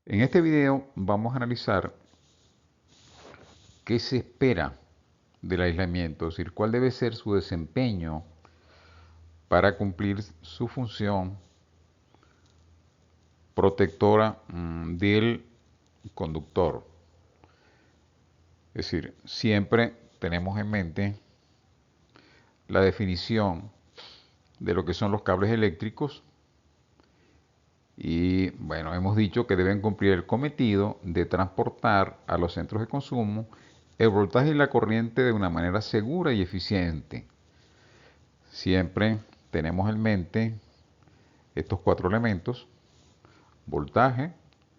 En este video vamos a analizar qué se espera del aislamiento, es decir, cuál debe ser su desempeño para cumplir su función protectora del conductor. Es decir, siempre tenemos en mente la definición de lo que son los cables eléctricos y bueno, hemos dicho que deben cumplir el cometido de transportar a los centros de consumo el voltaje y la corriente de una manera segura y eficiente. Siempre tenemos en mente estos cuatro elementos: voltaje,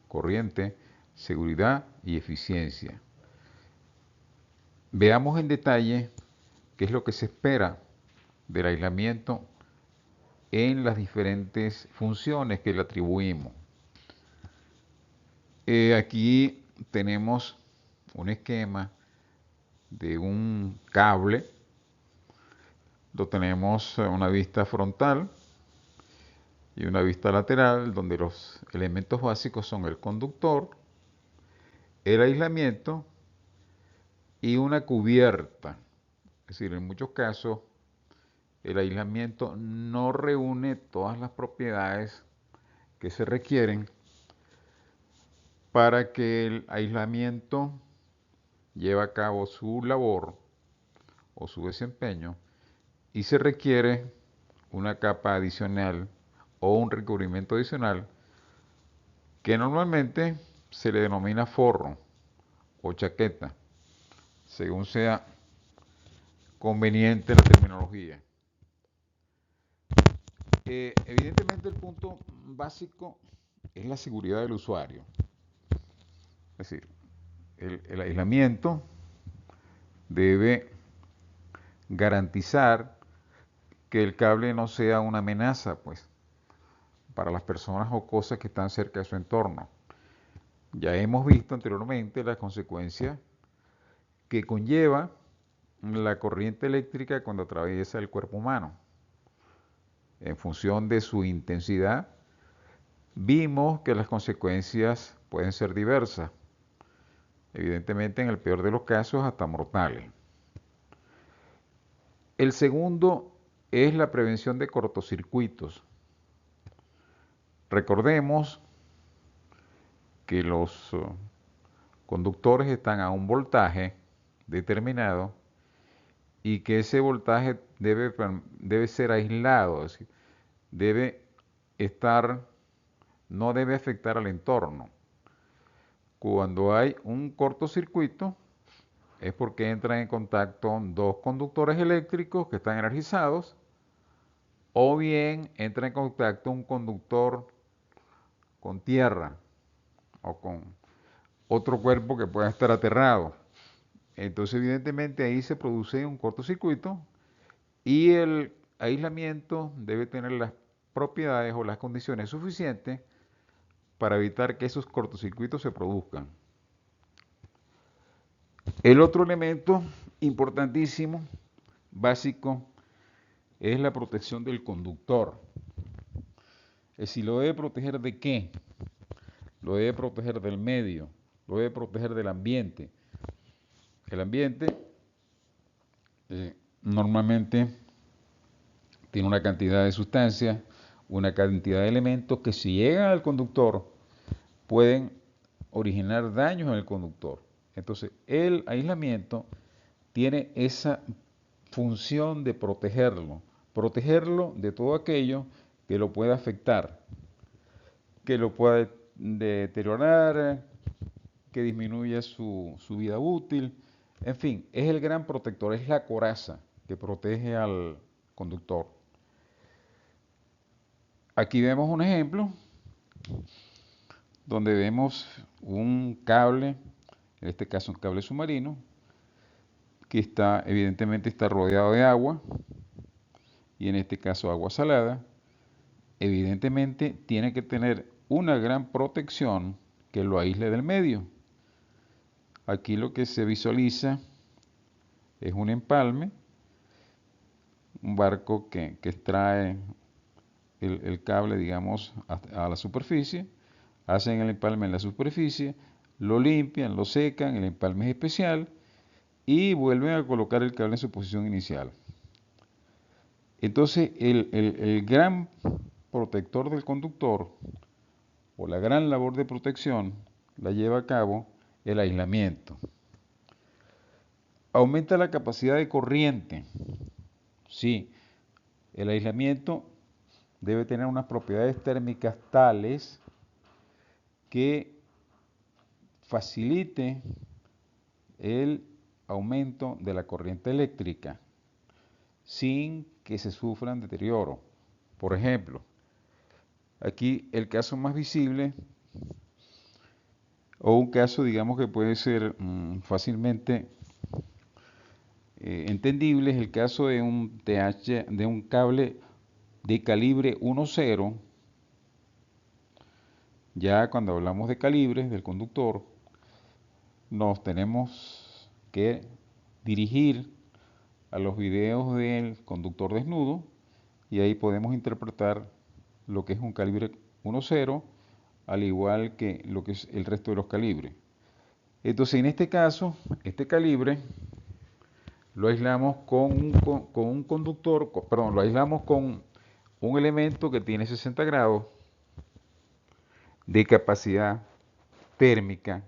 corriente, seguridad y eficiencia. Veamos en detalle qué es lo que se espera del aislamiento en las diferentes funciones que le atribuimos. Aquí tenemos un esquema de un cable. Lo tenemos una vista frontal y una vista lateral, donde los elementos básicos son el conductor, el aislamiento y una cubierta. Es decir, en muchos casos el aislamiento no reúne todas las propiedades que se requieren para que el aislamiento lleve a cabo su labor o su desempeño, y se requiere una capa adicional o un recubrimiento adicional que normalmente se le denomina forro o chaqueta, según sea conveniente la terminología. Evidentemente el punto básico es la seguridad del usuario. Es decir, el aislamiento debe garantizar que el cable no sea una amenaza, pues, para las personas o cosas que están cerca de su entorno. Ya hemos visto anteriormente las consecuencias que conlleva la corriente eléctrica cuando atraviesa el cuerpo humano. En función de su intensidad, vimos que las consecuencias pueden ser diversas, evidentemente en el peor de los casos hasta mortales. El segundo es la prevención de cortocircuitos. Recordemos que los conductores están a un voltaje determinado y que ese voltaje debe ser aislado, es decir, debe estar, no debe afectar al entorno. Cuando hay un cortocircuito es porque entran en contacto dos conductores eléctricos que están energizados, o bien entra en contacto un conductor con tierra o con otro cuerpo que pueda estar aterrado. Entonces, evidentemente, ahí se produce un cortocircuito y el aislamiento debe tener las propiedades o las condiciones suficientes para evitar que esos cortocircuitos se produzcan. El otro elemento importantísimo, básico, es la protección del conductor. Es decir, ¿lo debe proteger de qué? Lo debe proteger del medio, lo debe proteger del ambiente. El ambiente normalmente tiene una cantidad de sustancias, una cantidad de elementos que si llegan al conductor pueden originar daños en el conductor. Entonces, el aislamiento tiene esa función de protegerlo de todo aquello que lo pueda afectar, que lo pueda deteriorar, que disminuya su vida útil. En fin, es el gran protector, es la coraza que protege al conductor. Aquí vemos un ejemplo donde vemos un cable, en este caso un cable submarino, que evidentemente está rodeado de agua, y en este caso agua salada. Evidentemente tiene que tener una gran protección que lo aísle del medio. Aquí lo que se visualiza es un empalme, un barco que extrae el cable, digamos, a la superficie. hacen el empalme en la superficie, lo limpian, lo secan, el empalme es especial y vuelven a colocar el cable en su posición inicial. Entonces, el gran protector del conductor o la gran labor de protección la lleva a cabo el aislamiento. Aumenta la capacidad de corriente. Sí, el aislamiento debe tener unas propiedades térmicas tales que facilite el aumento de la corriente eléctrica sin que se sufran deterioro. Por ejemplo, aquí el caso más visible o un caso digamos que puede ser fácilmente entendible es el caso de un TH, de un cable de calibre 1,0. Ya cuando hablamos de calibres del conductor, nos tenemos que dirigir a los videos del conductor desnudo y ahí podemos interpretar lo que es un calibre 1,0 al igual que lo que es el resto de los calibres. Entonces en este caso, este calibre lo aislamos con un conductor, perdón, lo aislamos con un elemento que tiene 60 grados de capacidad térmica.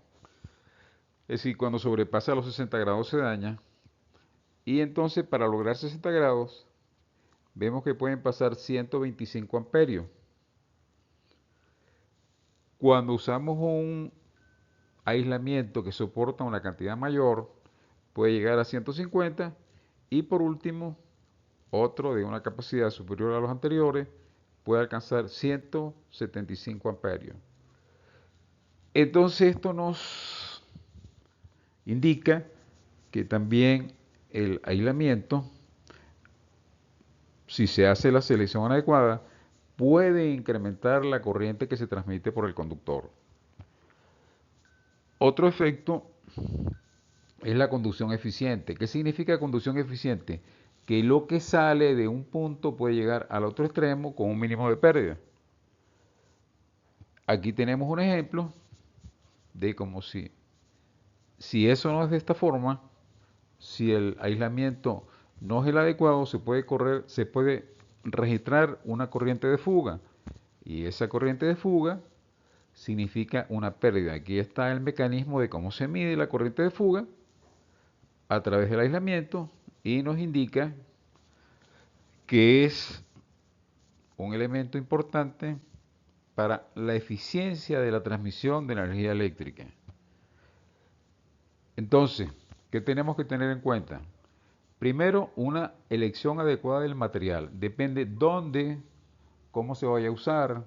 Es decir, cuando sobrepasa los 60 grados se daña. Y entonces para lograr 60 grados vemos que pueden pasar 125 amperios. Cuando usamos un aislamiento que soporta una cantidad mayor, puede llegar a 150 y por último, otro de una capacidad superior a los anteriores puede alcanzar 175 amperios. Entonces esto nos indica que también el aislamiento, si se hace la selección adecuada, puede incrementar la corriente que se transmite por el conductor. Otro efecto es la conducción eficiente. ¿Qué significa conducción eficiente? Que lo que sale de un punto puede llegar al otro extremo con un mínimo de pérdida. Aquí tenemos un ejemplo de como si eso no es de esta forma, si el aislamiento no es el adecuado, se puede registrar una corriente de fuga. Y esa corriente de fuga significa una pérdida. Aquí está el mecanismo de cómo se mide la corriente de fuga a través del aislamiento y nos indica que es un elemento importante para la eficiencia de la transmisión de la energía eléctrica. Entonces, ¿qué tenemos que tener en cuenta? Primero, una elección adecuada del material. Depende dónde, cómo se vaya a usar,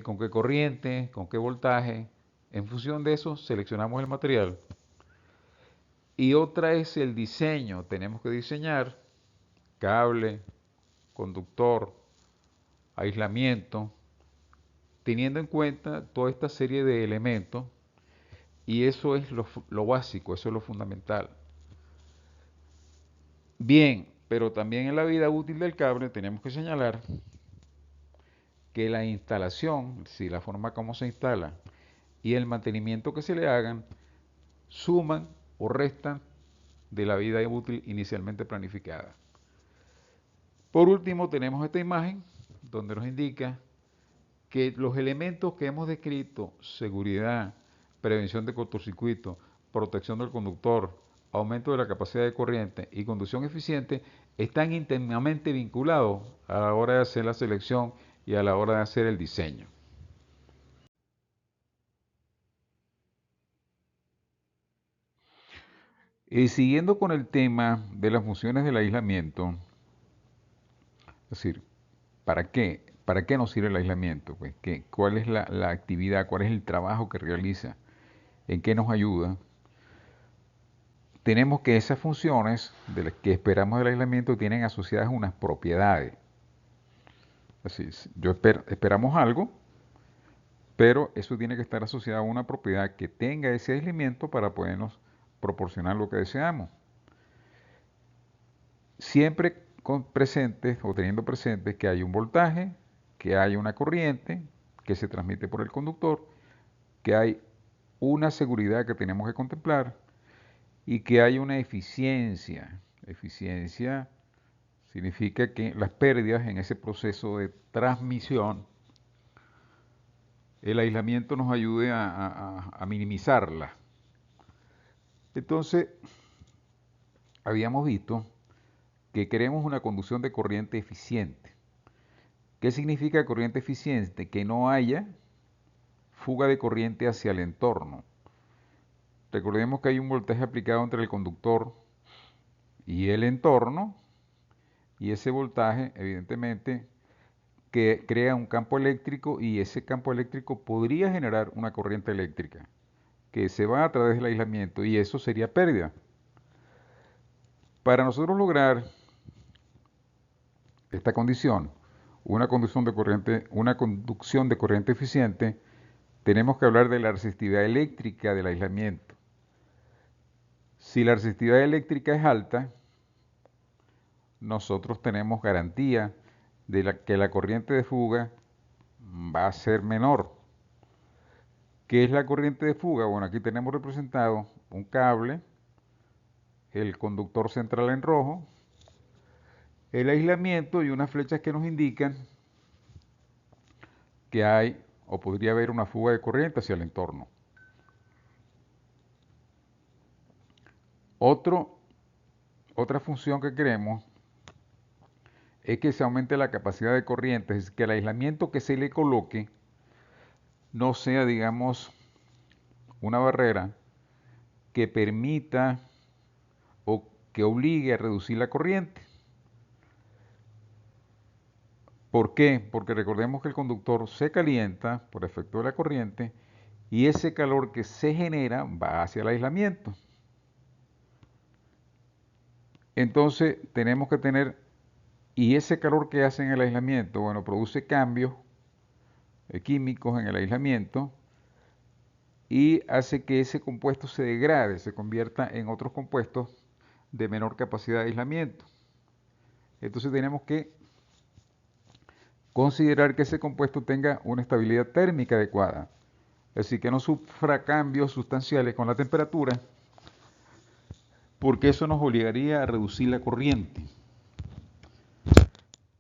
con qué corriente, con qué voltaje. En función de eso, seleccionamos el material. Y otra es el diseño. Tenemos que diseñar cable, conductor, aislamiento, teniendo en cuenta toda esta serie de elementos. Y eso es lo básico, eso es lo fundamental. Bien, pero también en la vida útil del cable tenemos que señalar que la instalación, si la forma como se instala y el mantenimiento que se le hagan, suman o restan de la vida útil inicialmente planificada. Por último, tenemos esta imagen donde nos indica que los elementos que hemos descrito, seguridad, prevención de cortocircuito, protección del conductor, aumento de la capacidad de corriente y conducción eficiente, están íntimamente vinculados a la hora de hacer la selección y a la hora de hacer el diseño. Siguiendo con el tema de las funciones del aislamiento, es decir, ¿para qué? ¿Para qué nos sirve el aislamiento? Pues, ¿cuál es la actividad? ¿Cuál es el trabajo que realiza? ¿En qué nos ayuda? Tenemos que esas funciones de las que esperamos del aislamiento tienen asociadas unas propiedades. Es decir, esperamos algo, pero eso tiene que estar asociado a una propiedad que tenga ese aislamiento para podernos proporcionar lo que deseamos. Siempre con presentes o teniendo presentes que hay un voltaje, que hay una corriente que se transmite por el conductor que hay una seguridad que tenemos que contemplar y que hay una eficiencia. Eficiencia significa que las pérdidas en ese proceso de transmisión, el aislamiento nos ayude a minimizarlas. Entonces, habíamos visto que queremos una conducción de corriente eficiente. ¿Qué significa corriente eficiente? Que no haya fuga de corriente hacia el entorno. Recordemos que hay un voltaje aplicado entre el conductor y el entorno, y ese voltaje, evidentemente, que crea un campo eléctrico, y ese campo eléctrico podría generar una corriente eléctrica que se va a través del aislamiento, y eso sería pérdida. Para nosotros lograr esta condición, una conducción de corriente eficiente, tenemos que hablar de la resistividad eléctrica del aislamiento. Si la resistividad eléctrica es alta, nosotros tenemos garantía de que la corriente de fuga va a ser menor. ¿Qué es la corriente de fuga? Bueno, aquí tenemos representado un cable, el conductor central en rojo, el aislamiento y unas flechas que nos indican que hay o podría haber una fuga de corriente hacia el entorno. Otra función que queremos es que se aumente la capacidad de corriente, es decir, que el aislamiento que se le coloque no sea, digamos, una barrera que permita o que obligue a reducir la corriente. ¿Por qué? Porque recordemos que el conductor se calienta por efecto de la corriente y ese calor que se genera va hacia el aislamiento. Entonces tenemos que tener, y ese calor que hace en el aislamiento, bueno, produce cambios químicos en el aislamiento y hace que ese compuesto se degrade, se convierta en otros compuestos de menor capacidad de aislamiento. Entonces tenemos que considerar que ese compuesto tenga una estabilidad térmica adecuada, es decir, que no sufra cambios sustanciales con la temperatura, porque eso nos obligaría a reducir la corriente.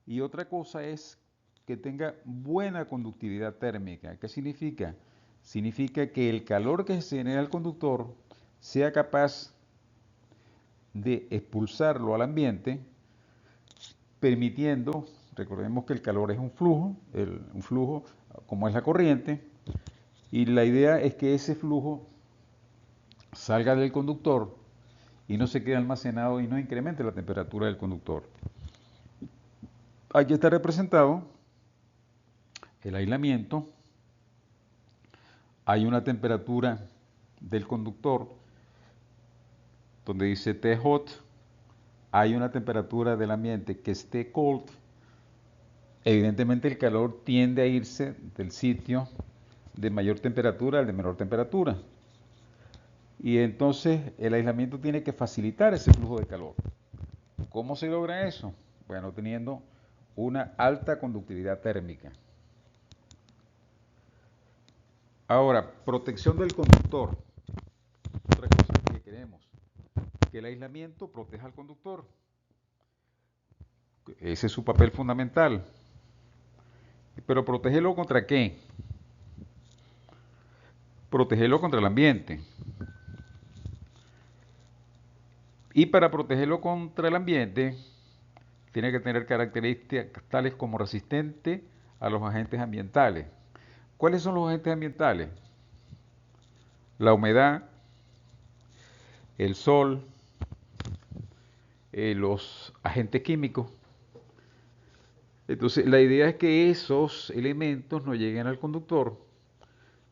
Y otra cosa es que tenga buena conductividad térmica. ¿Qué significa? Significa que el calor que se genera al conductor sea capaz de expulsarlo al ambiente, permitiendo, recordemos que el calor es un flujo como es la corriente, y la idea es que ese flujo salga del conductor y no se quede almacenado y no incremente la temperatura del conductor. Aquí está representado el aislamiento. Hay una temperatura del conductor donde dice T hot, hay una temperatura del ambiente que es T cold. Evidentemente el calor tiende a irse del sitio de mayor temperatura al de menor temperatura. Y entonces el aislamiento tiene que facilitar ese flujo de calor. ¿Cómo se logra eso? Bueno, teniendo una alta conductividad térmica. Ahora, protección del conductor. Otra cosa que queremos, que el aislamiento proteja al conductor. Ese es su papel fundamental. Pero protegerlo contra qué? Protegerlo contra el ambiente. Y para protegerlo contra el ambiente, tiene que tener características tales como resistente a los agentes ambientales. ¿Cuáles son los agentes ambientales? La humedad, el sol, los agentes químicos. Entonces, la idea es que esos elementos no lleguen al conductor,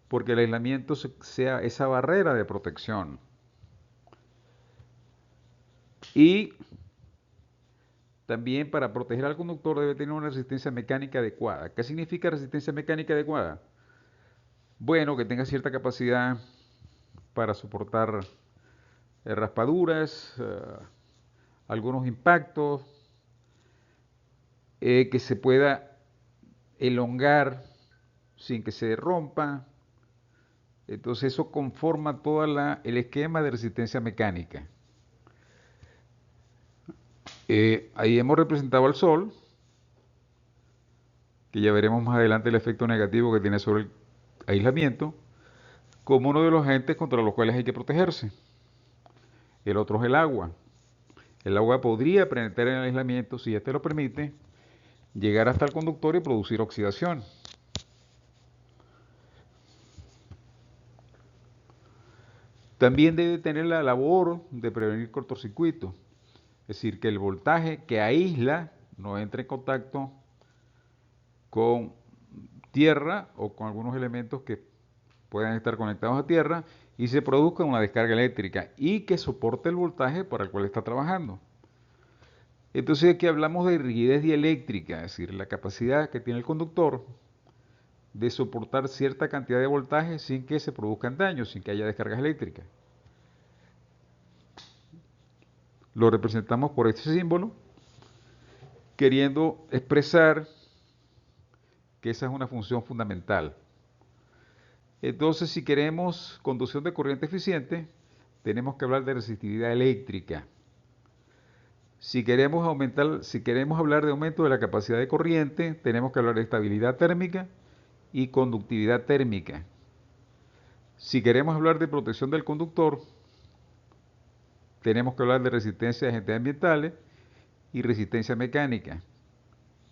porque el aislamiento sea esa barrera de protección. Y también para proteger al conductor debe tener una resistencia mecánica adecuada. ¿Qué significa resistencia mecánica adecuada? Bueno, que tenga cierta capacidad para soportar raspaduras, algunos impactos, que se pueda elongar sin que se rompa, Entonces eso conforma todo el esquema de resistencia mecánica. Ahí hemos representado al Sol, que ya veremos más adelante el efecto negativo que tiene sobre el aislamiento, como uno de los agentes contra los cuales hay que protegerse. El otro es el agua. El agua podría penetrar en el aislamiento, si este lo permite, llegar hasta el conductor y producir oxidación. También debe tener la labor de prevenir cortocircuitos, es decir, que el voltaje que aísla no entre en contacto con tierra o con algunos elementos que puedan estar conectados a tierra y se produzca una descarga eléctrica y que soporte el voltaje para el cual está trabajando. Entonces aquí hablamos de rigidez dieléctrica, es decir, la capacidad que tiene el conductor de soportar cierta cantidad de voltaje sin que se produzcan daños, sin que haya descargas eléctricas. Lo representamos por este símbolo, queriendo expresar que esa es una función fundamental. Entonces, si queremos conducción de corriente eficiente, tenemos que hablar de resistividad eléctrica. Si queremos hablar de aumento de la capacidad de corriente, tenemos que hablar de estabilidad térmica y conductividad térmica. Si queremos hablar de protección del conductor, tenemos que hablar de resistencia a agentes ambientales y resistencia mecánica.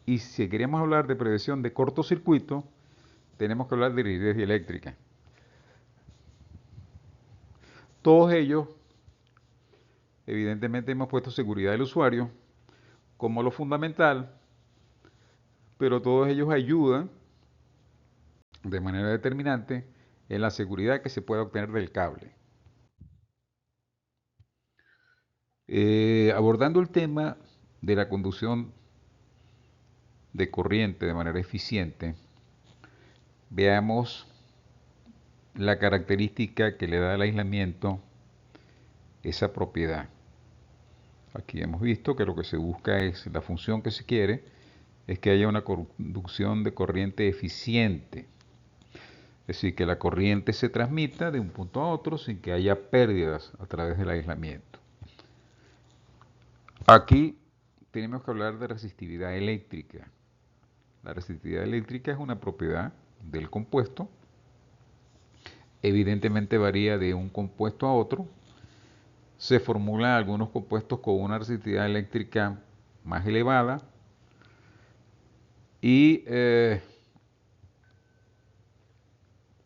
Y si queremos hablar de prevención de cortocircuito, tenemos que hablar de rigidez dieléctrica. Todos ellos, evidentemente hemos puesto seguridad del usuario como lo fundamental, pero todos ellos ayudan de manera determinante en la seguridad que se puede obtener del cable. Abordando el tema de la conducción de corriente de manera eficiente, veamos la característica que le da al aislamiento esa propiedad. Aquí hemos visto que lo que se busca es, la función que se quiere, es que haya una conducción de corriente eficiente. Es decir, que la corriente se transmita de un punto a otro sin que haya pérdidas a través del aislamiento. Aquí tenemos que hablar de resistividad eléctrica. La resistividad eléctrica es una propiedad del compuesto. Evidentemente varía de un compuesto a otro. Se formulan algunos compuestos con una resistividad eléctrica más elevada y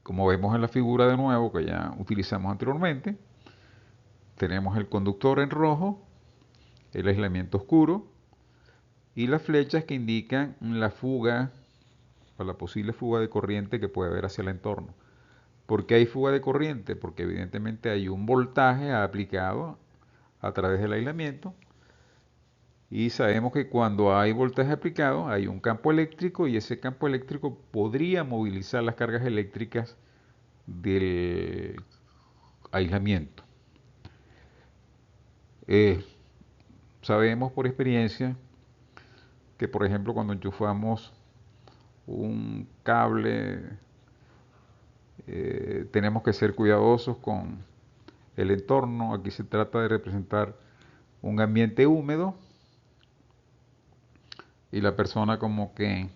como vemos en la figura de nuevo que ya utilizamos anteriormente, tenemos el conductor en rojo, el aislamiento oscuro y las flechas que indican la fuga o la posible fuga de corriente que puede haber hacia el entorno. ¿Por qué hay fuga de corriente? Porque evidentemente hay un voltaje aplicado a través del aislamiento y sabemos que cuando hay voltaje aplicado hay un campo eléctrico y ese campo eléctrico podría movilizar las cargas eléctricas del aislamiento. Eh, Sabemos por experiencia que, por ejemplo, cuando enchufamos un cable, tenemos que ser cuidadosos con el entorno. Aquí se trata de representar un ambiente húmedo y la persona como que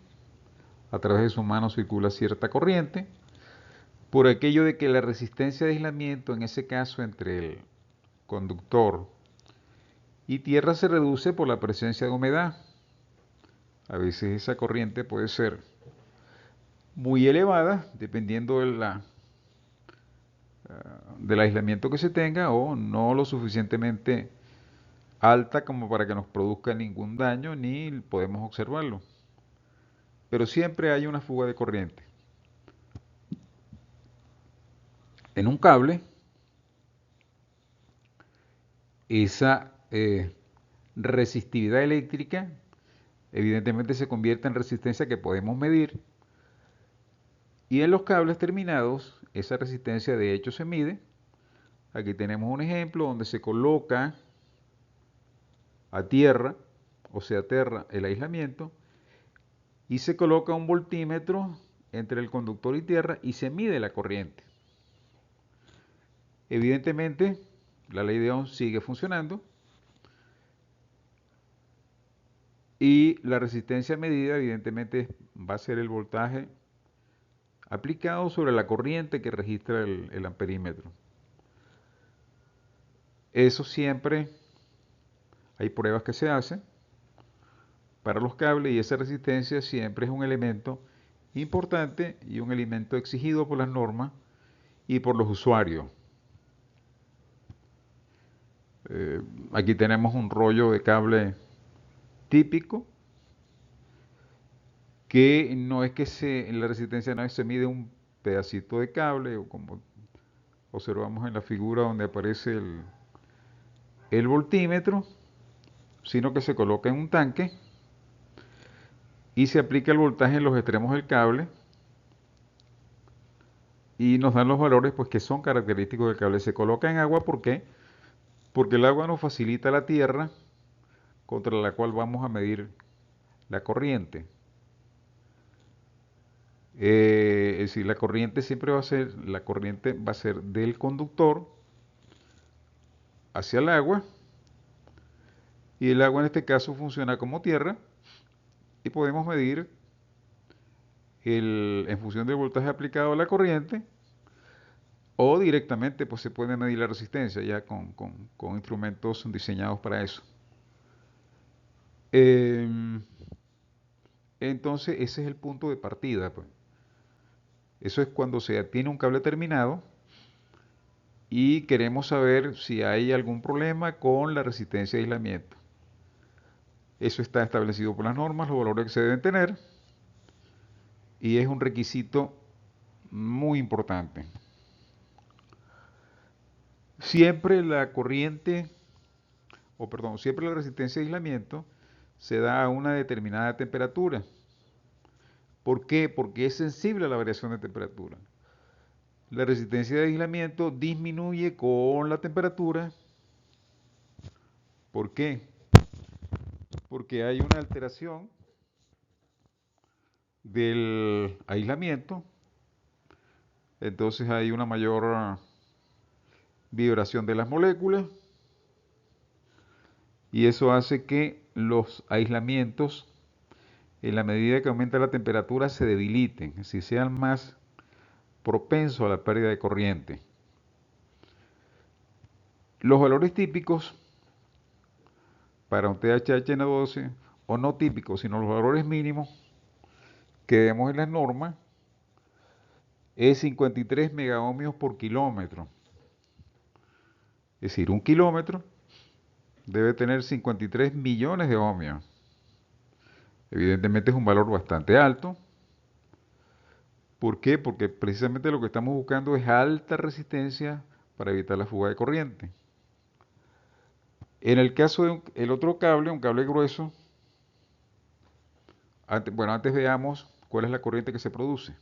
a través de su mano circula cierta corriente, por aquello de que la resistencia de aislamiento, en ese caso entre el conductor y tierra, se reduce por la presencia de humedad. A veces esa corriente puede ser muy elevada, dependiendo del aislamiento que se tenga, o no lo suficientemente alta como para que nos produzca ningún daño ni podemos observarlo. Pero siempre hay una fuga de corriente. En un cable, esa resistividad eléctrica evidentemente se convierte en resistencia que podemos medir y en los cables terminados esa resistencia de hecho se mide. Aquí tenemos un ejemplo donde se coloca a tierra o se aterra el aislamiento y se coloca un voltímetro entre el conductor y tierra y se mide la corriente. Evidentemente, la ley de Ohm sigue funcionando y la resistencia medida, evidentemente, va a ser el voltaje aplicado sobre la corriente que registra el amperímetro. Eso siempre hay pruebas que se hacen para los cables y esa resistencia siempre es un elemento importante y un elemento exigido por las normas y por los usuarios. Eh, Aquí tenemos un rollo de cable típico que no es que la resistencia no es se mide un pedacito de cable o como observamos en la figura donde aparece el voltímetro, sino que se coloca en un tanque y se aplica el voltaje en los extremos del cable y nos dan los valores pues que son característicos del cable. Se coloca en agua, ¿por qué? Porque el agua nos facilita la tierra contra la cual vamos a medir la corriente. Es decir, la corriente siempre la corriente va a ser del conductor hacia el agua y el agua en este caso funciona como tierra y podemos medir en función del voltaje aplicado a la corriente o directamente pues se puede medir la resistencia ya con instrumentos diseñados para eso. Em, entonces ese es el punto de partida, pues. Eso es cuando se tiene un cable terminado y queremos saber si hay algún problema con la resistencia de aislamiento. Eso está establecido por las normas, los valores que se deben tener y es un requisito muy importante. Siempre la corriente, o perdón, siempre la resistencia de aislamiento se da a una determinada temperatura. ¿Por qué? Porque es sensible a la variación de temperatura. La resistencia de aislamiento disminuye con la temperatura. ¿Por qué? Porque hay una alteración del aislamiento, entonces hay una mayor vibración de las moléculas y eso hace que los aislamientos, en la medida que aumenta la temperatura, se debiliten, es decir, sean más propensos a la pérdida de corriente. Los valores típicos para un THN12, o no típicos, sino los valores mínimos que vemos en las normas, es 53 megaohmios por kilómetro. Es decir, un kilómetro debe tener 53 millones de ohmios. Evidentemente es un valor bastante alto. ¿Por qué? Porque precisamente lo que estamos buscando es alta resistencia para evitar la fuga de corriente. En el caso del otro cable, un cable grueso, antes veamos cuál es la corriente que se produce.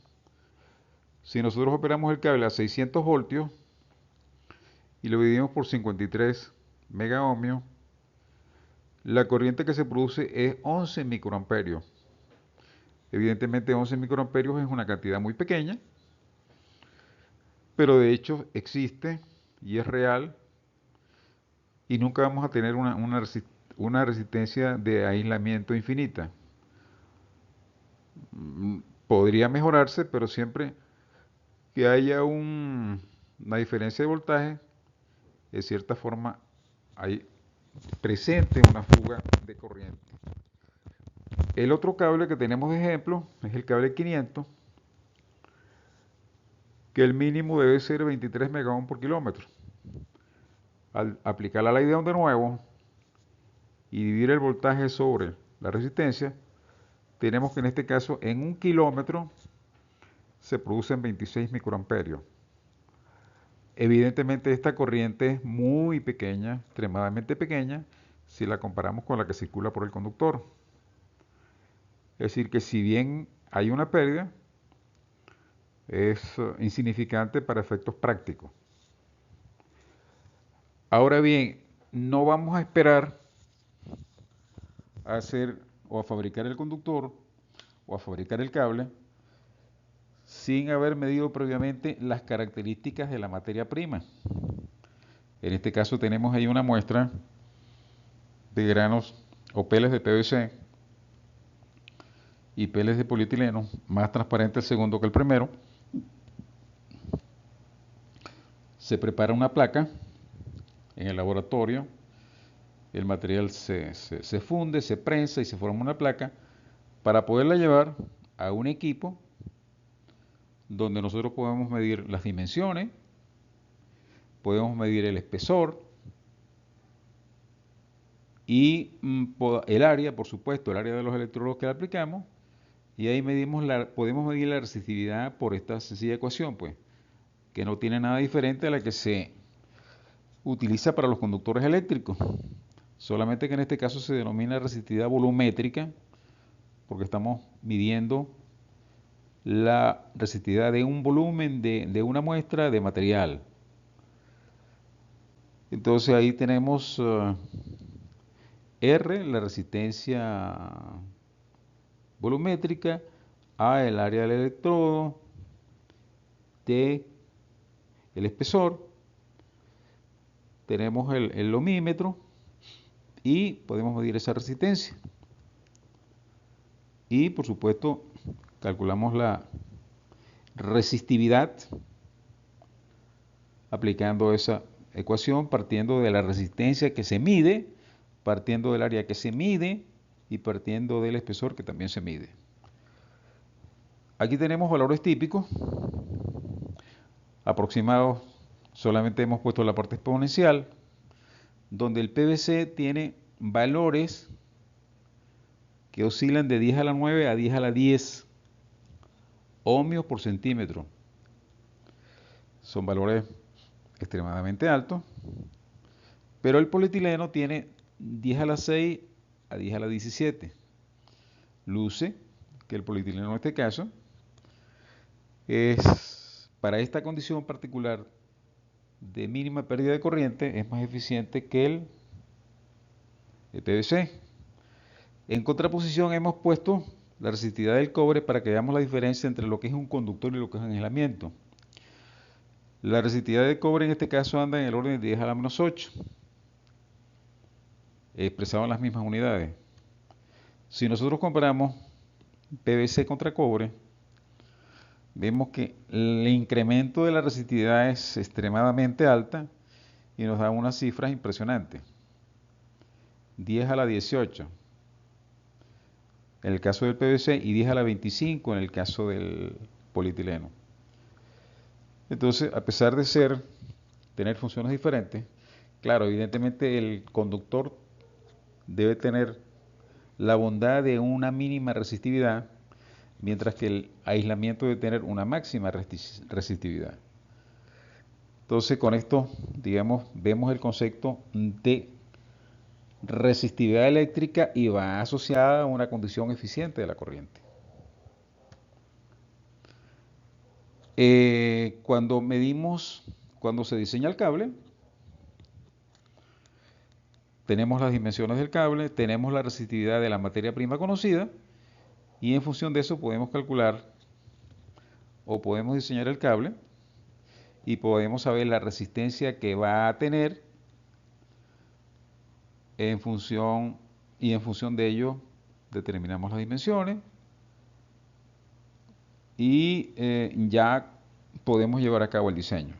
Si nosotros operamos el cable a 600 voltios y lo dividimos por 53 megaohmios, la corriente que se produce es 11 microamperios. Evidentemente 11 microamperios es una cantidad muy pequeña, pero de hecho existe y es real y nunca vamos a tener una resistencia de aislamiento infinita. Podría mejorarse, pero siempre que haya una diferencia de voltaje, de cierta forma hay presente una fuga de corriente. El otro cable que tenemos de ejemplo es el cable 500, que el mínimo debe ser 23 megaohm por kilómetro. Al aplicar la ley de Ohm de nuevo y dividir el voltaje sobre la resistencia, tenemos que en este caso en un kilómetro se producen 26 microamperios. Evidentemente esta corriente es muy pequeña, extremadamente pequeña, si la comparamos con la que circula por el conductor. Es decir, que si bien hay una pérdida, es insignificante para efectos prácticos. Ahora bien, no vamos a esperar a hacer o a fabricar el conductor o a fabricar el cable sin haber medido previamente las características de la materia prima. En este caso tenemos ahí una muestra de granos o peles de PVC y peles de polietileno, más transparente el segundo que el primero. Se prepara una placa en el laboratorio, el material se funde, se prensa y se forma una placa para poderla llevar a un equipo donde nosotros podemos medir las dimensiones, podemos medir el espesor y el área, por supuesto, el área de los electrodos que le aplicamos, y ahí podemos medir la resistividad por esta sencilla ecuación, pues, que no tiene nada diferente a la que se utiliza para los conductores eléctricos, solamente que en este caso se denomina resistividad volumétrica, porque estamos midiendo la resistividad de un volumen de una muestra de material. Entonces ahí tenemos R, la resistencia volumétrica, A, el área del electrodo, T, el espesor, tenemos el ohmímetro y podemos medir esa resistencia. Y por supuesto calculamos la resistividad aplicando esa ecuación, partiendo de la resistencia que se mide, partiendo del área que se mide y partiendo del espesor que también se mide. Aquí tenemos valores típicos aproximados, solamente hemos puesto la parte exponencial, donde el PVC tiene valores que oscilan de 10 a la 9 a 10 a la 10 ohmios por centímetro. Son valores extremadamente altos, pero el polietileno tiene 10 a la 6 a 10 a la 17. Luce que el polietileno en este caso es, para esta condición particular de mínima pérdida de corriente, es más eficiente que el PVC. En contraposición hemos puesto la resistividad del cobre para que veamos la diferencia entre lo que es un conductor y lo que es un aislamiento. La resistividad del cobre en este caso anda en el orden de 10 a la menos 8, expresado en las mismas unidades. Si nosotros comparamos PVC contra cobre, vemos que el incremento de la resistividad es extremadamente alta y nos da unas cifras impresionantes. 10 a la 18 en el caso del PVC y 10 a la 25 en el caso del polietileno. Entonces, a pesar de tener funciones diferentes, claro, evidentemente el conductor debe tener la bondad de una mínima resistividad, mientras que el aislamiento debe tener una máxima resistividad. Entonces, con esto, digamos, vemos el concepto de resistividad eléctrica y va asociada a una condición eficiente de la corriente. Cuando se diseña el cable, tenemos las dimensiones del cable, tenemos la resistividad de la materia prima conocida y en función de eso podemos calcular o podemos diseñar el cable y podemos saber la resistencia que va a tener en función de ello determinamos las dimensiones y ya podemos llevar a cabo el diseño.